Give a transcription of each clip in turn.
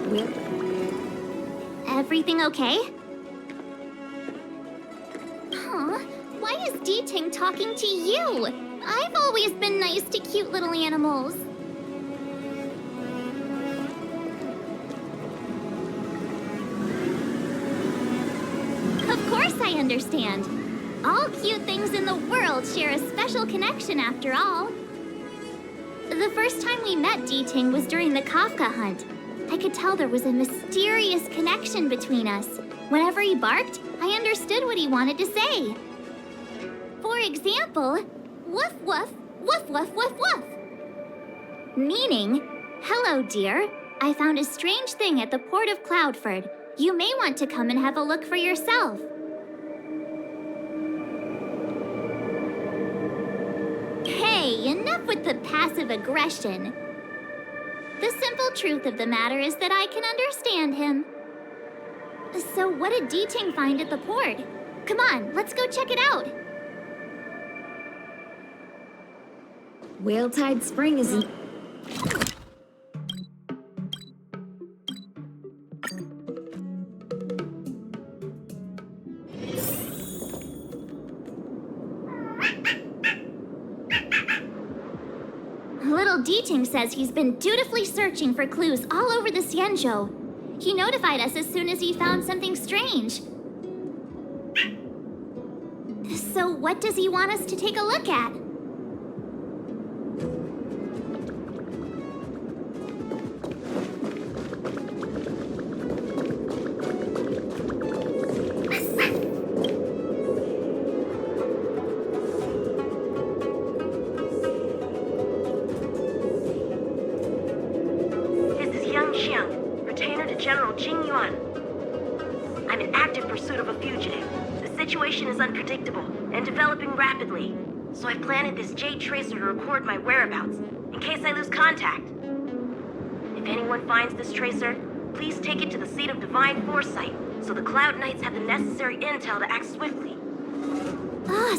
Will? Everything okay? Huh? Why is Ting talking to you? I've always been nice to cute little animals. Of course I understand. All cute things in the world share a special connection after all. The first time we met Ting was during the Kafka hunt. I could tell there was a mysterious connection between us. Whenever he barked, I understood what he wanted to say. For example, woof woof, woof woof woof woof. Meaning, hello dear, I found a strange thing at the port of Cloudford. You may want to come and have a look for yourself. Hey, enough with the passive aggression. The simple truth of the matter is that I can understand him. So what did Ting find at the port? Come on, let's go check it out. Whaletide Spring is in... Little Ting says he's been dutifully searching for clues all over the Xianzhou. He notified us as soon as he found something strange. So what does he want us to take a look at? Yanqing, retainer to General Jing Yuan. I'm in active pursuit of a fugitive. The situation is unpredictable and developing rapidly, so I've planted this jade tracer to record my whereabouts in case I lose contact. If anyone finds this tracer, please take it to the seat of divine foresight so the Cloud Knights have the necessary intel to act swiftly.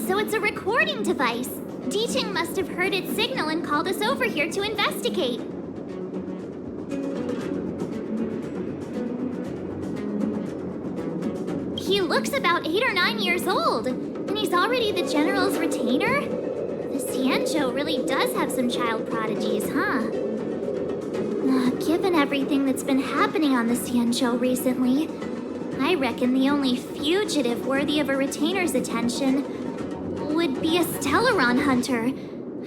So it's a recording device. Ting must have heard its signal and called us over here to investigate. He looks about 8 or 9 years old, and he's already the General's retainer? The Xianzhou really does have some child prodigies, huh? Given everything that's been happening on the Xianzhou recently, I reckon the only fugitive worthy of a retainer's attention would be a Stellaron hunter.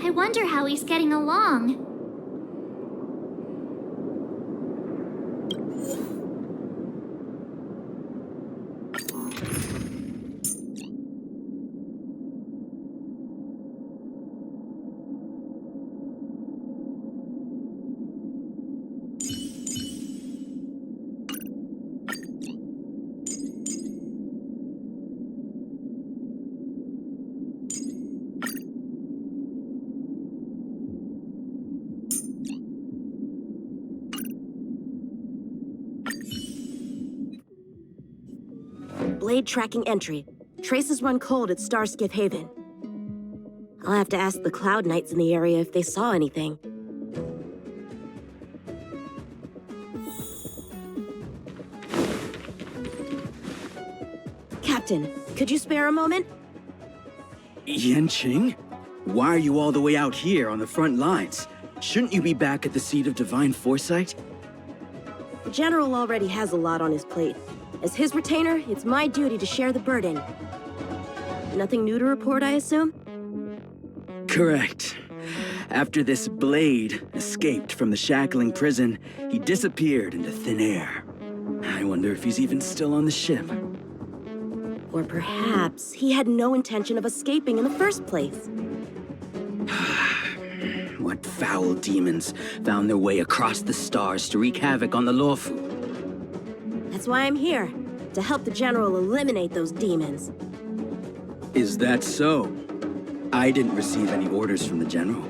I wonder how he's getting along. Blade tracking entry. Traces run cold at Starskiff Haven. I'll have to ask the Cloud Knights in the area if they saw anything. Captain, could you spare a moment? Yanqing? Why are you all the way out here on the front lines? Shouldn't you be back at the seat of divine foresight? The General already has a lot on his plate. As his retainer, it's my duty to share the burden. Nothing new to report, I assume? Correct. After this Blade escaped from the shackling prison, he disappeared into thin air. I wonder if he's even still on the ship. Or perhaps he had no intention of escaping in the first place. What foul demons found their way across the stars to wreak havoc on the Luofu? That's why I'm here, to help the General eliminate those demons. Is that so? I didn't receive any orders from the General.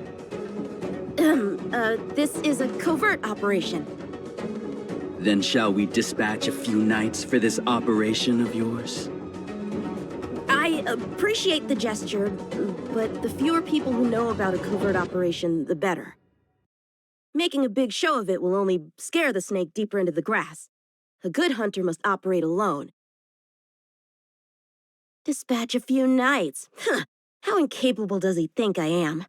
This is a covert operation. Then shall we dispatch a few knights for this operation of yours? I appreciate the gesture, but the fewer people who know about a covert operation, the better. Making a big show of it will only scare the snake deeper into the grass. A good hunter must operate alone. Dispatch a few knights. Huh. How incapable does he think I am?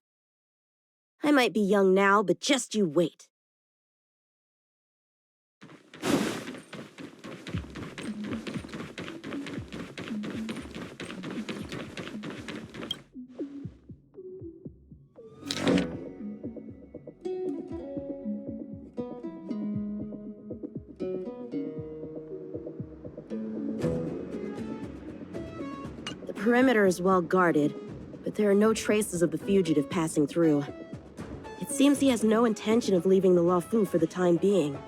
I might be young now, but just you wait. The perimeter is well guarded, but there are no traces of the fugitive passing through. It seems he has no intention of leaving the Luofu for the time being.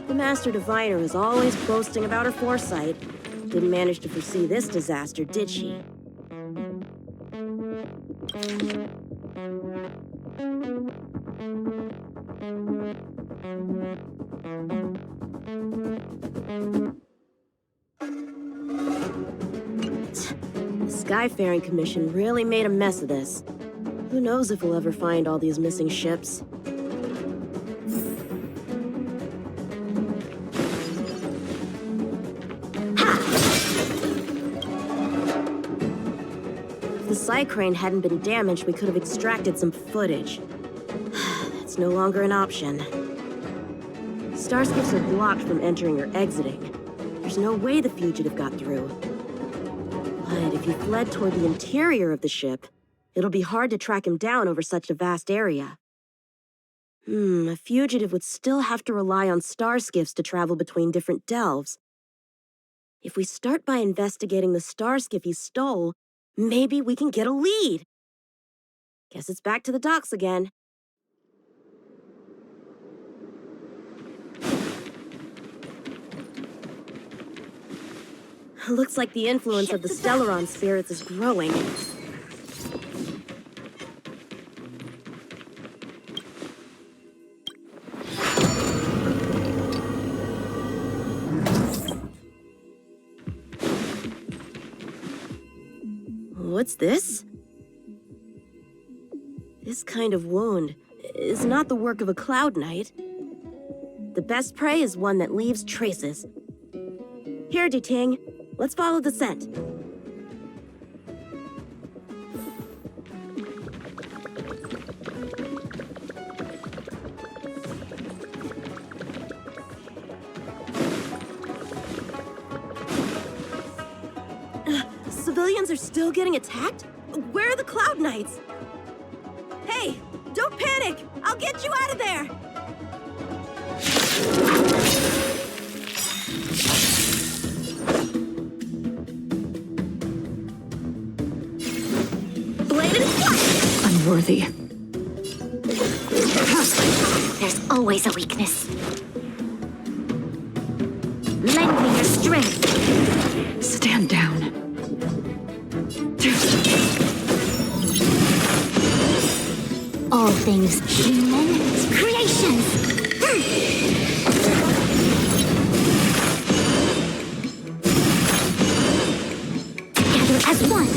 The Master Diviner is always boasting about her foresight. Didn't manage to foresee this disaster, did she? The Skyfaring Commission really made a mess of this. Who knows if we'll ever find all these missing ships? If the Psycrane hadn't been damaged, we could have extracted some footage. That's no longer an option. Starskips are blocked from entering or exiting. There's no way the fugitive got through. But if he fled toward the interior of the ship, it'll be hard to track him down over such a vast area. A fugitive would still have to rely on starskiffs to travel between different delves. If we start by investigating the starskiff he stole, maybe we can get a lead. Guess it's back to the docks again. Looks like the influence of the Stellaron spirits is growing. What's this? This kind of wound is not the work of a Cloud Knight. The best prey is one that leaves traces. Here, Ting. Let's follow the scent. Civilians are still getting attacked? Where are the Cloud Knights? Hey, don't panic! I'll get you out of there! Unworthy. There's always a weakness. Lend me your strength. Stand down. All things human creations. Together as one.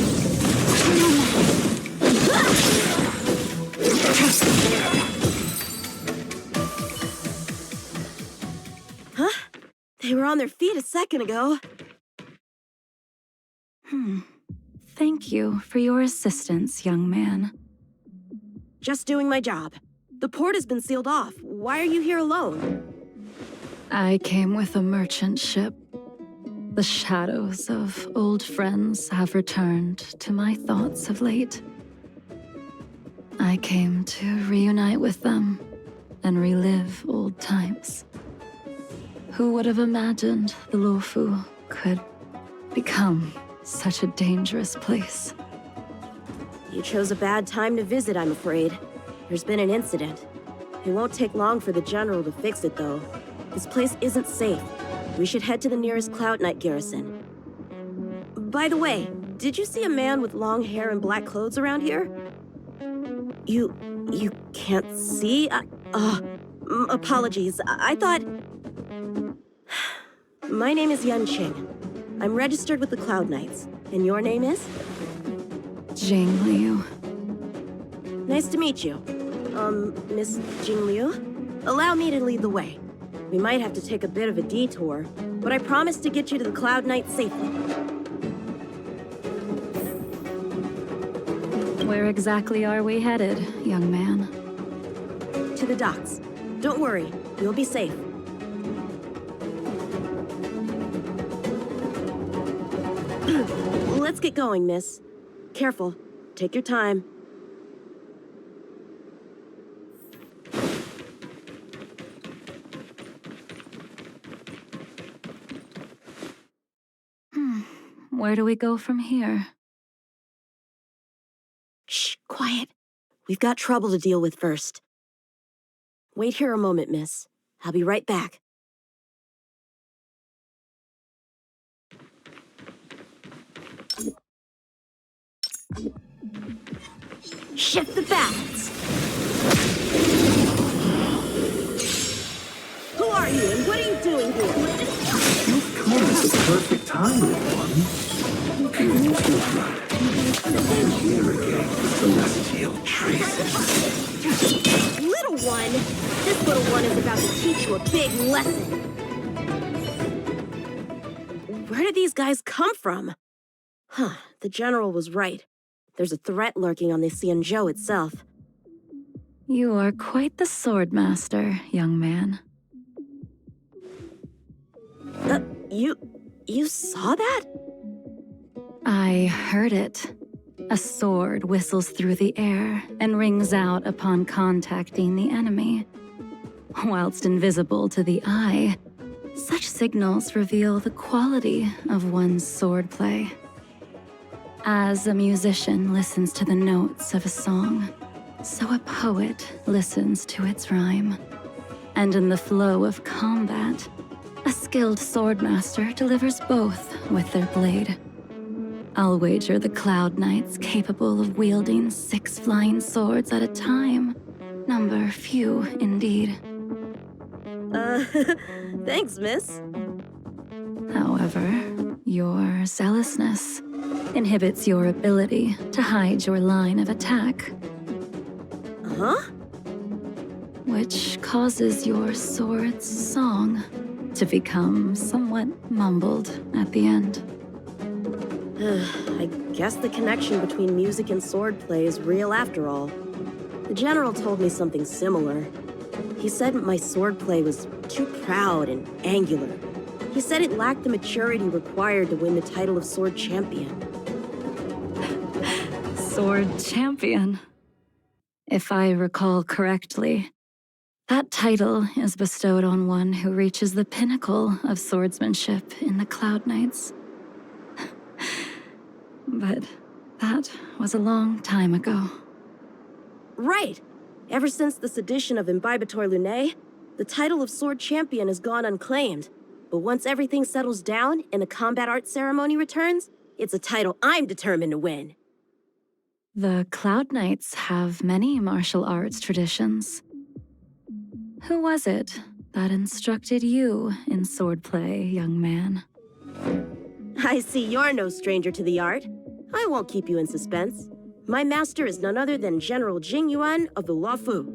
Huh? They were on their feet a second ago. Thank you for your assistance, young man. Just doing my job. The port has been sealed off. Why are you here alone? I came with a merchant ship. The shadows of old friends have returned to my thoughts of late. I came to reunite with them and relive old times. Who would have imagined the Luofu could become such a dangerous place? You chose a bad time to visit, I'm afraid. There's been an incident. It won't take long for the General to fix it, though. This place isn't safe. We should head to the nearest Cloud Knight garrison. By the way, did you see a man with long hair and black clothes around here? You can't see? Apologies. I thought... My name is Yanqing. I'm registered with the Cloud Knights. And your name is? Jing Liu. Nice to meet you. Miss Jing Liu? Allow me to lead the way. We might have to take a bit of a detour, but I promise to get you to the Cloud Knights safely. Where exactly are we headed, young man? To the docks. Don't worry, you'll be safe. Let's get going, miss. Careful. Take your time. Where do we go from here? Shh, quiet. We've got trouble to deal with first. Wait here a moment, miss. I'll be right back. Shift the balance. Who are you and what are you doing here? You've come at the perfect time, little one. Feeling too good. Here again, celestial traces. Little one? This little one is about to teach you a big lesson. Where did these guys come from? Huh, the general was right. There's a threat lurking on the Xianzhou itself. You are quite the sword master, young man. You saw that? I heard it. A sword whistles through the air and rings out upon contacting the enemy. Whilst invisible to the eye, such signals reveal the quality of one's swordplay. As a musician listens to the notes of a song, so a poet listens to its rhyme. And in the flow of combat, a skilled swordmaster delivers both with their blade. I'll wager the Cloud Knights capable of wielding 6 flying swords at a time. Number few, indeed. Thanks, miss. However, your zealousness inhibits your ability to hide your line of attack, Huh? which causes your sword's song to become somewhat mumbled at the end. I guess the connection between music and swordplay is real after all. The general told me something similar. He said my swordplay was too proud and angular. He said it lacked the maturity required to win the title of Sword Champion. Sword Champion. If I recall correctly, that title is bestowed on one who reaches the pinnacle of swordsmanship in the Cloud Knights. But that was a long time ago. Right. Ever since the sedition of Imbibitor Lunae, the title of Sword Champion has gone unclaimed. But once everything settles down and the combat art ceremony returns, it's a title I'm determined to win. The Cloud Knights have many martial arts traditions. Who was it that instructed you in swordplay, young man? I see you're no stranger to the art. I won't keep you in suspense. My master is none other than General Jing Yuan of the Luofu.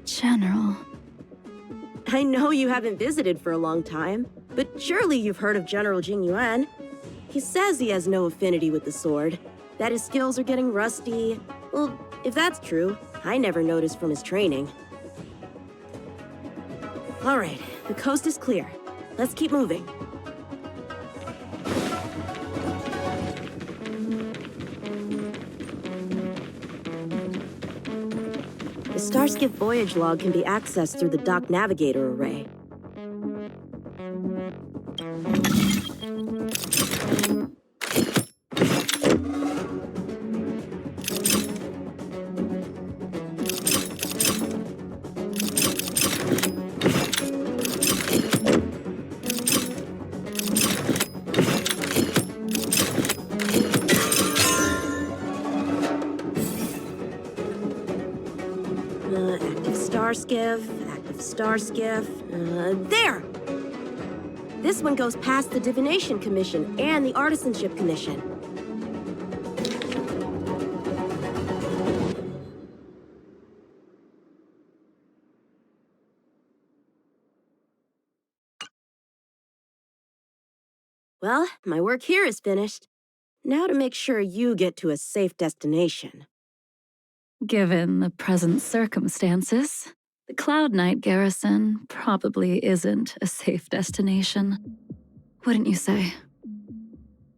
General. I know you haven't visited for a long time, but surely you've heard of General Jing Yuan. He says he has no affinity with the sword, that his skills are getting rusty. Well, if that's true, I never noticed from his training. All right, the coast is clear. Let's keep moving. The Starskiff voyage log can be accessed through the dock navigator array. Active Starskiff. There! This one goes past the Divination Commission and the Artisanship Commission. Well, my work here is finished. Now to make sure you get to a safe destination. Given the present circumstances, the Cloud Knight garrison probably isn't a safe destination. Wouldn't you say?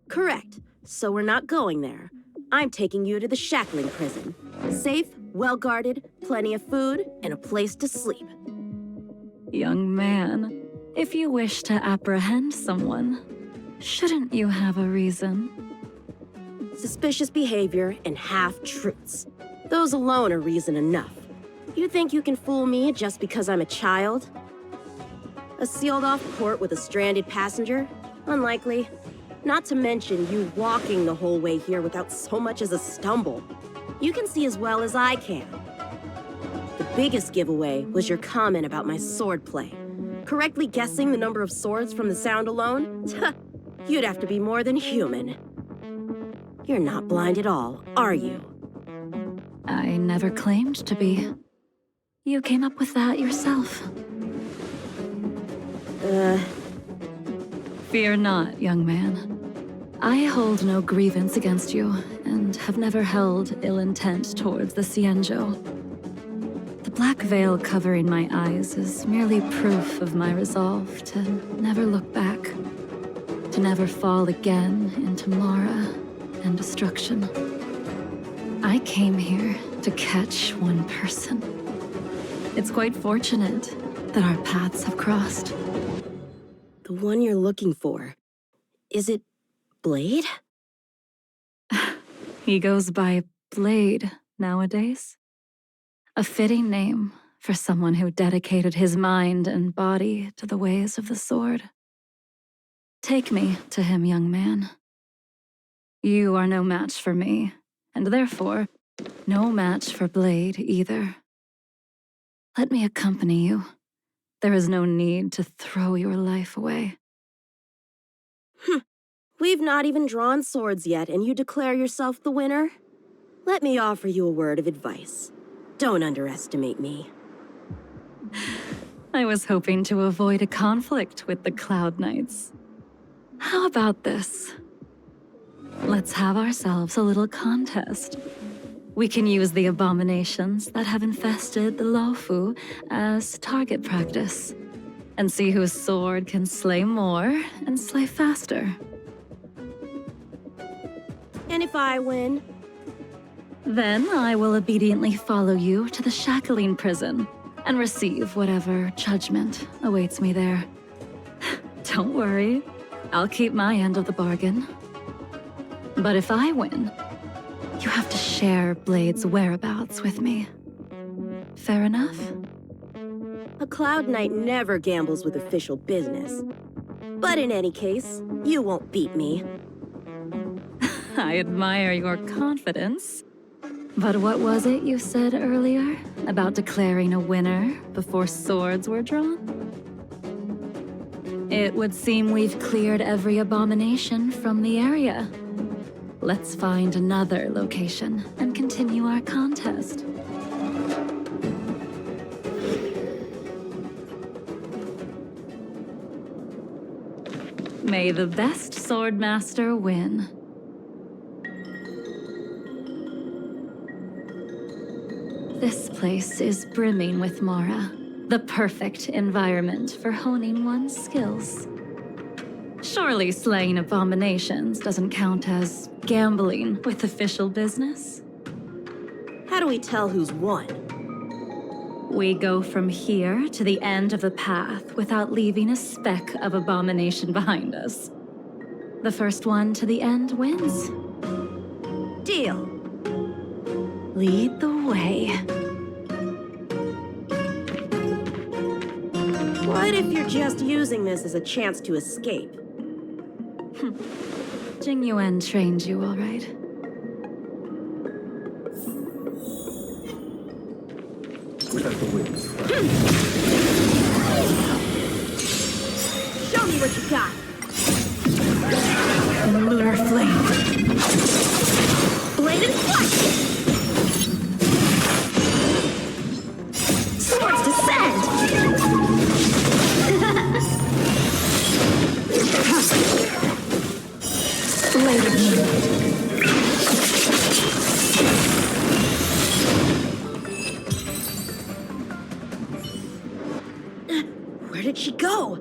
Correct. So we're not going there. I'm taking you to the Shackling prison. Safe, well-guarded, plenty of food, and a place to sleep. Young man, if you wish to apprehend someone, shouldn't you have a reason? Suspicious behavior and half-truths. Those alone are reason enough. You think you can fool me just because I'm a child? A sealed-off port with a stranded passenger? Unlikely. Not to mention you walking the whole way here without so much as a stumble. You can see as well as I can. The biggest giveaway was your comment about my swordplay. Correctly guessing the number of swords from the sound alone? You'd have to be more than human. You're not blind at all, are you? I never claimed to be. You came up with that yourself. Fear not, young man. I hold no grievance against you, and have never held ill intent towards the Xianzhou. The black veil covering my eyes is merely proof of my resolve to never look back, to never fall again into Mara and destruction. I came here to catch one person. It's quite fortunate that our paths have crossed. The one you're looking for. Is it Blade? He goes by Blade nowadays. A fitting name for someone who dedicated his mind and body to the ways of the sword. Take me to him, young man. You are no match for me, and therefore, no match for Blade either. Let me accompany you. There is no need to throw your life away. We've not even drawn swords yet, and you declare yourself the winner? Let me offer you a word of advice. Don't underestimate me. I was hoping to avoid a conflict with the Cloud Knights. How about this? Let's have ourselves a little contest. We can use the abominations that have infested the Luofu as target practice, and see whose sword can slay more and slay faster. And if I win? Then I will obediently follow you to the Shackling prison and receive whatever judgment awaits me there. Don't worry, I'll keep my end of the bargain. But if I win, you have to share Blade's whereabouts with me. Fair enough? A Cloud Knight never gambles with official business. But in any case, you won't beat me. I admire your confidence. But what was it you said earlier about declaring a winner before swords were drawn? It would seem we've cleared every abomination from the area. Let's find another location and continue our contest. May the best swordmaster win. This place is brimming with Mara, the perfect environment for honing one's skills. Surely slaying abominations doesn't count as gambling with official business? How do we tell who's won? We go from here to the end of the path without leaving a speck of abomination behind us. The first one to the end wins. Deal. Lead the way. What if you're just using this as a chance to escape? Jing Yuan trained you all right. Without the winds. Show me what you got. Lunar flame. Blade and flash! Swords descend! Blade of moon. Where did she go?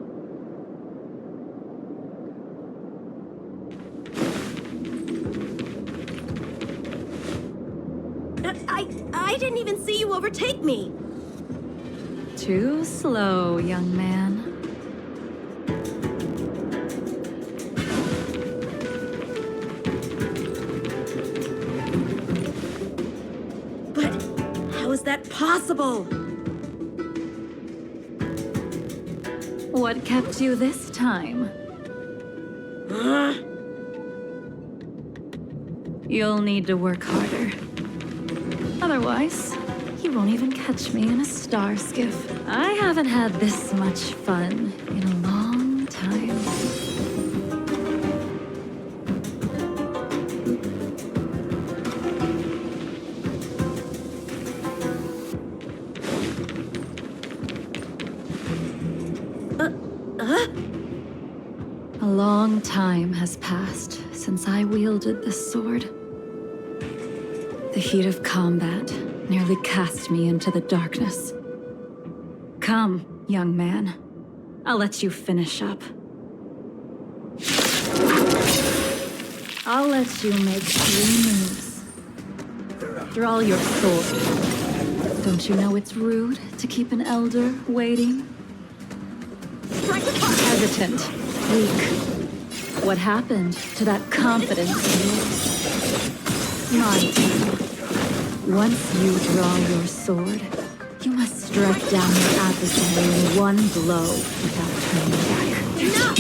I didn't even see you overtake me. Too slow, young man. But how is that possible? What kept you this time? You'll need to work harder. Otherwise, you won't even catch me in a star skiff. I haven't had this much fun in a long time. A long time has passed since I wielded this sword. The heat of combat nearly cast me into the darkness. Come, young man. I'll let you finish up. I'll let you make 3 moves. Draw your sword. Don't you know it's rude to keep an elder waiting? Hesitant, weak. What happened to that confidence of yours? My turn. Once you draw your sword, you must strike down your adversary in one blow without turning back. Enough!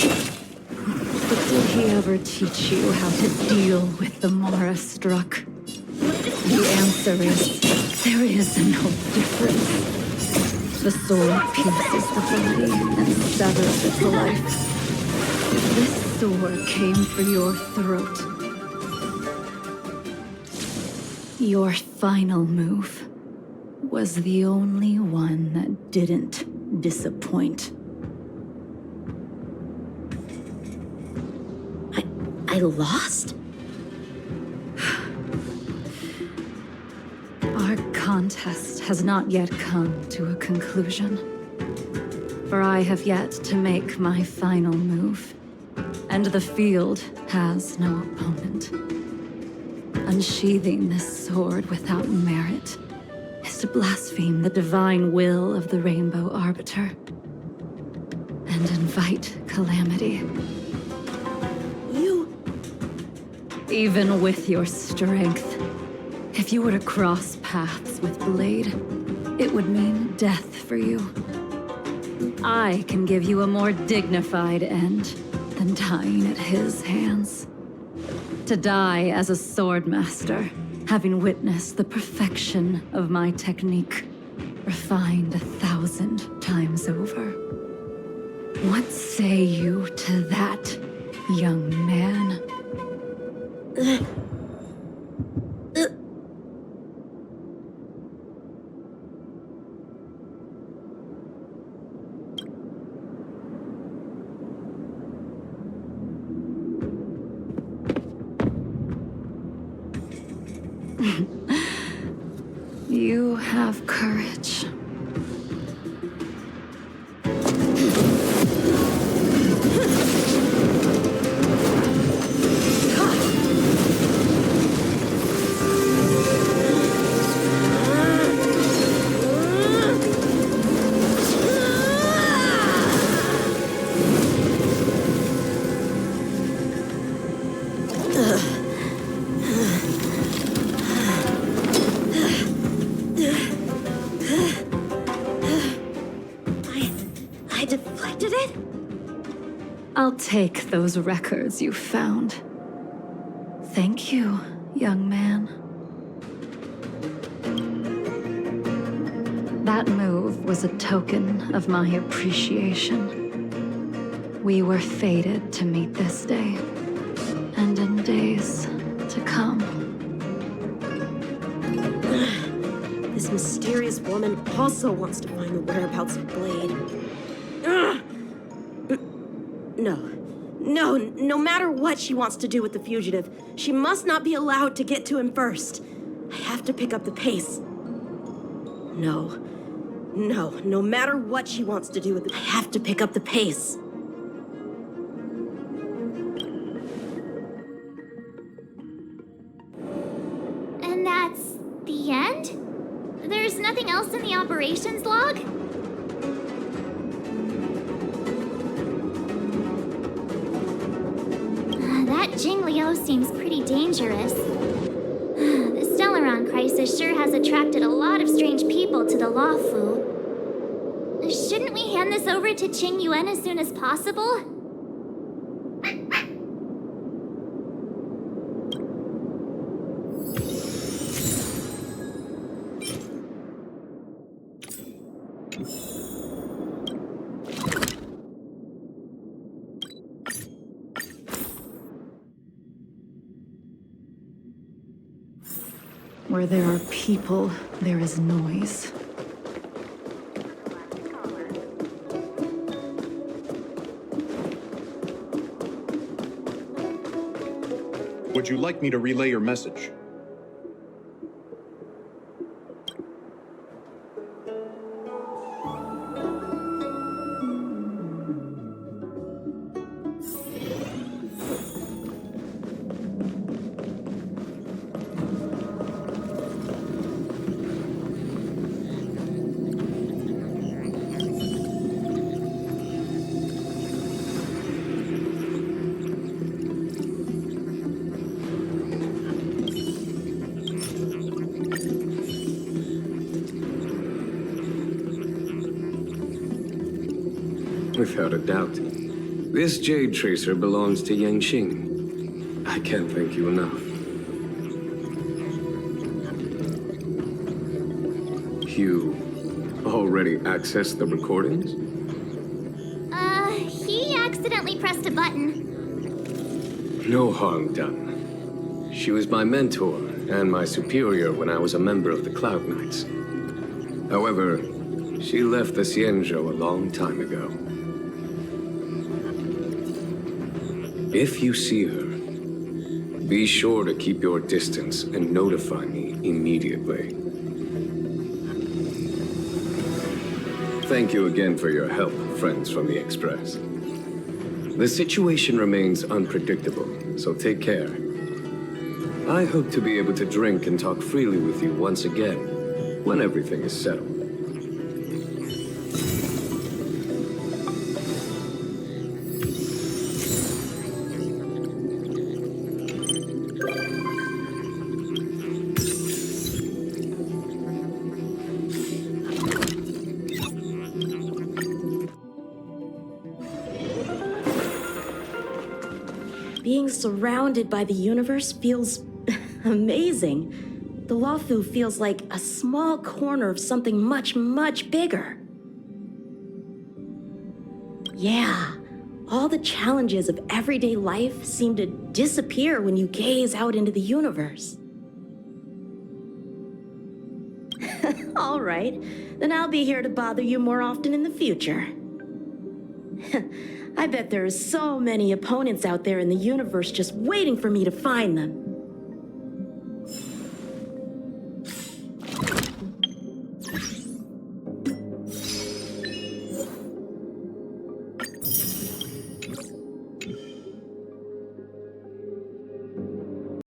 But did he ever teach you how to deal with the Mara struck? The answer is, there is no difference. The sword pierces the body and severs its life. This sword came for your throat. Your final move was the only one that didn't disappoint. I lost? Our contest has not yet come to a conclusion. For I have yet to make my final move, and the field has no opponent. Unsheathing this sword without merit is to blaspheme the divine will of the Rainbow Arbiter and invite calamity. You... Even with your strength, if you were to cross paths with Blade, it would mean death for you. I can give you a more dignified end than dying at his hands. To die as a swordmaster, having witnessed the perfection of my technique, refined 1,000 times over. What say you to that, young man? You have courage. I deflected it? I'll take those records you found. Thank you, young man. That move was a token of my appreciation. We were fated to meet this day, and in days to come. This mysterious woman also wants to find the whereabouts of Blade. No matter what she wants to do with the fugitive, she must not be allowed to get to him first. I have to pick up the pace. No matter what she wants to do with it, I have to pick up the pace. And that's the end? There's nothing else in the operations log? That Jing Liu seems pretty dangerous. The Stellaron crisis sure has attracted a lot of strange people to the Luofu. Shouldn't we hand this over to Qing Yuan as soon as possible? Where there are people, there is noise. Would you like me to relay your message? Without a doubt. This Jade Tracer belongs to Yanqing. I can't thank you enough. You already accessed the recordings? He accidentally pressed a button. No harm done. She was my mentor and my superior when I was a member of the Cloud Knights. However, she left the Xianzhou a long time ago. If you see her, be sure to keep your distance and notify me immediately. Thank you again for your help, friends from the Express. The situation remains unpredictable, so take care. I hope to be able to drink and talk freely with you once again, when everything is settled. Being surrounded by the universe feels amazing. The Luofu feels like a small corner of something much, much bigger. Yeah, all the challenges of everyday life seem to disappear when you gaze out into the universe. All right, then I'll be here to bother you more often in the future. I bet there are so many opponents out there in the universe just waiting for me to find them.